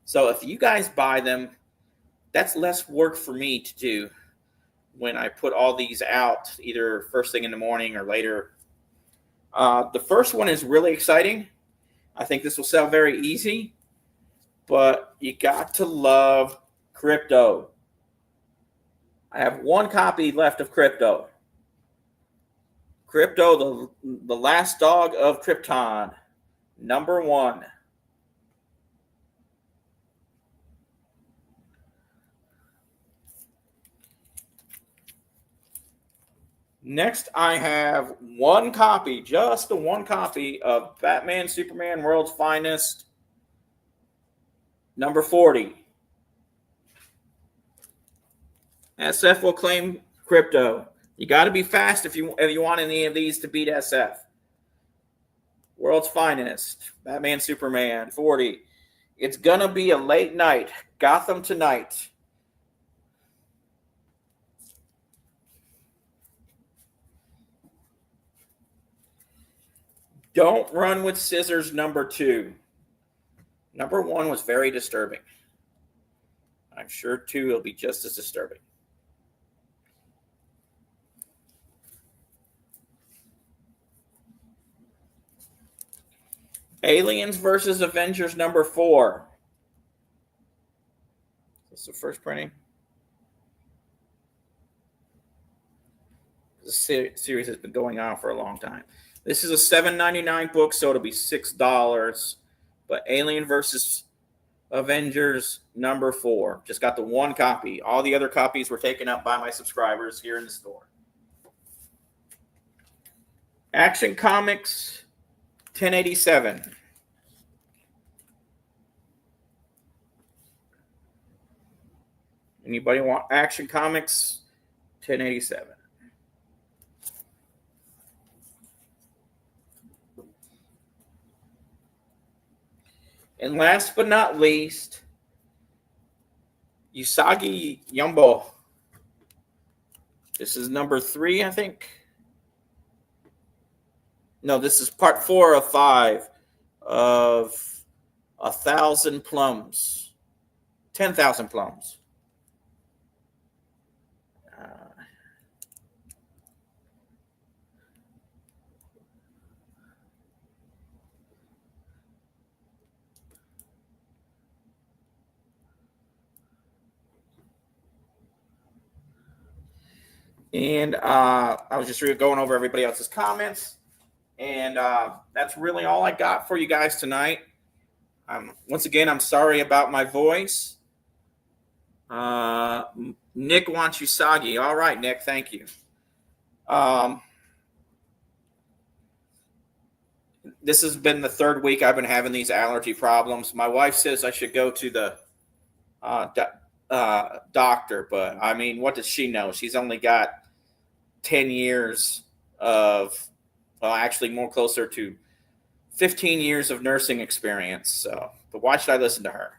A: So if you guys buy them, that's less work for me to do when I put all these out, either first thing in the morning or later. The first one is really exciting. I think this will sell very easy, but you got to love Crypto. I have one copy left of Crypto. Crypto, the last dog of Krypton, #1. Next, I have one copy, just the one copy of Batman, Superman, World's Finest, #40. SF will claim Crypto. You got to be fast if you want any of these to beat SF. World's Finest, Batman, Superman, 40. It's gonna be a late night. Gotham Tonight. Don't Run with Scissors, #2. #1 was very disturbing. I'm sure 2 will be just as disturbing. Aliens versus Avengers #4. This is the first printing. The series has been going on for a long time. This is a $7.99 book, so it'll be $6. But Alien versus Avengers #4. Just got the one copy. All the other copies were taken up by my subscribers here in the store. Action Comics 1087. Anybody want Action Comics 1087? And last but not least, Usagi Yumbo. This is #3, I think. No, this is part 4 of 5 of 1,000 plums. 10,000 plums. And I was just going over everybody else's comments. And that's really all I got for you guys tonight. Once again, I'm sorry about my voice. Nick wants Usagi. All right, Nick, thank you. This has been the 3rd week I've been having these allergy problems. My wife says I should go to the doctor, but I mean, what does she know? She's only got 10 years of, well, actually more closer to 15 years of nursing experience. So, but why should I listen to her?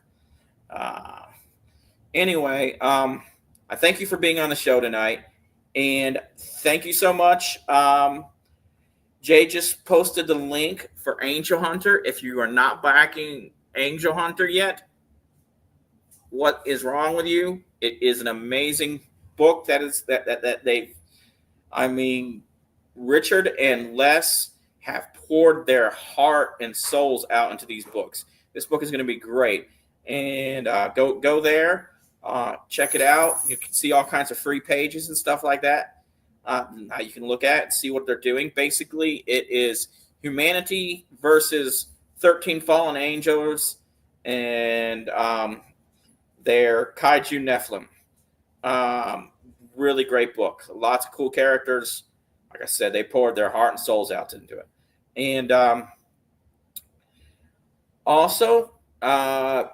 A: Anyway, I thank you for being on the show tonight, and thank you so much. Jay just posted the link for Angel Hunter. If you are not backing Angel Hunter yet, what is wrong with you? It is an amazing book that they, I mean, Richard and Les have poured their heart and souls out into these books. This book is going to be great. And go there, check it out. You can see all kinds of free pages and stuff like that. Now you can look at and see what they're doing. Basically, it is humanity versus 13 fallen angels and their kaiju Nephilim. Really great book. Lots of cool characters. Like I said, they poured their heart and souls out into it. And Also,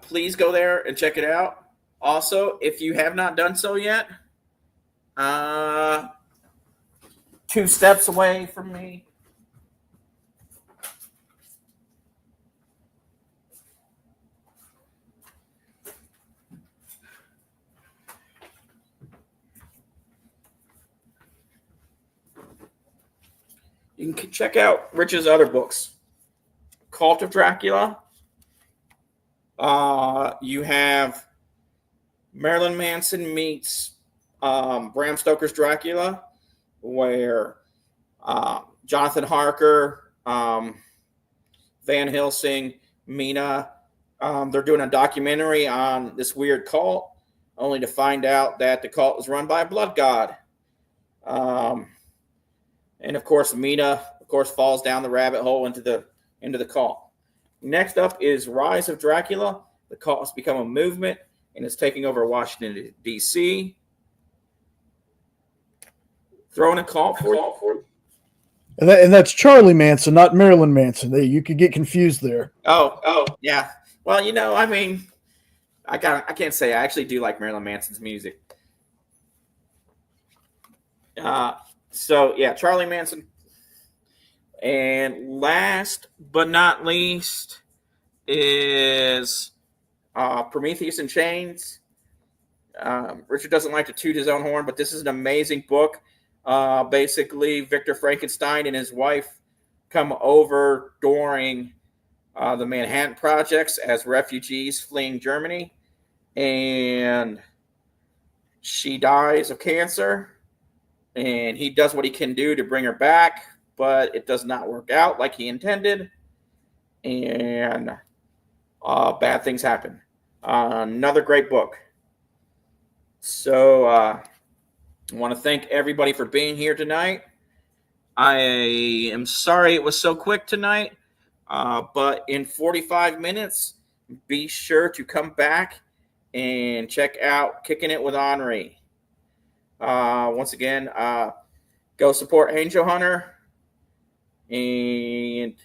A: please go there and check it out. Also, if you have not done so yet, 2 steps away from me. You can check out Rich's other books. Cult of Dracula. You have Marilyn Manson meets Bram Stoker's Dracula, where Jonathan Harker, Van Helsing, Mina, they're doing a documentary on this weird cult, only to find out that the cult was run by a blood god. And of course, Mina, falls down the rabbit hole into the cult. Next up is Rise of Dracula. The cult has become a movement and is taking over Washington, D.C. Throwing a cult for you.
F: And that's Charlie Manson, not Marilyn Manson. You could get confused there.
A: Oh, yeah. Well, I mean, I can't say I actually do like Marilyn Manson's music. So yeah, Charlie Manson. And last but not least is Prometheus in Chains. Richard doesn't like to toot his own horn, but this is an amazing book. Basically, Victor Frankenstein and his wife come over during the Manhattan Projects as refugees fleeing Germany, and she dies of cancer, and he does what he can do to bring her back, but it does not work out like he intended, and bad things happen. Another great book. So I want to thank everybody for being here tonight. I am sorry it was so quick tonight, but in 45 minutes, be sure to come back and check out Kicking It with Henri. Once again, go support Angel Hunter, and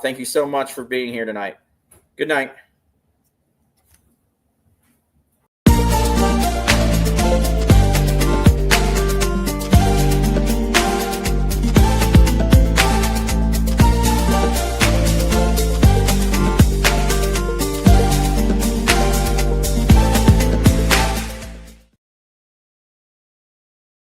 A: thank you so much for being here tonight. Good night.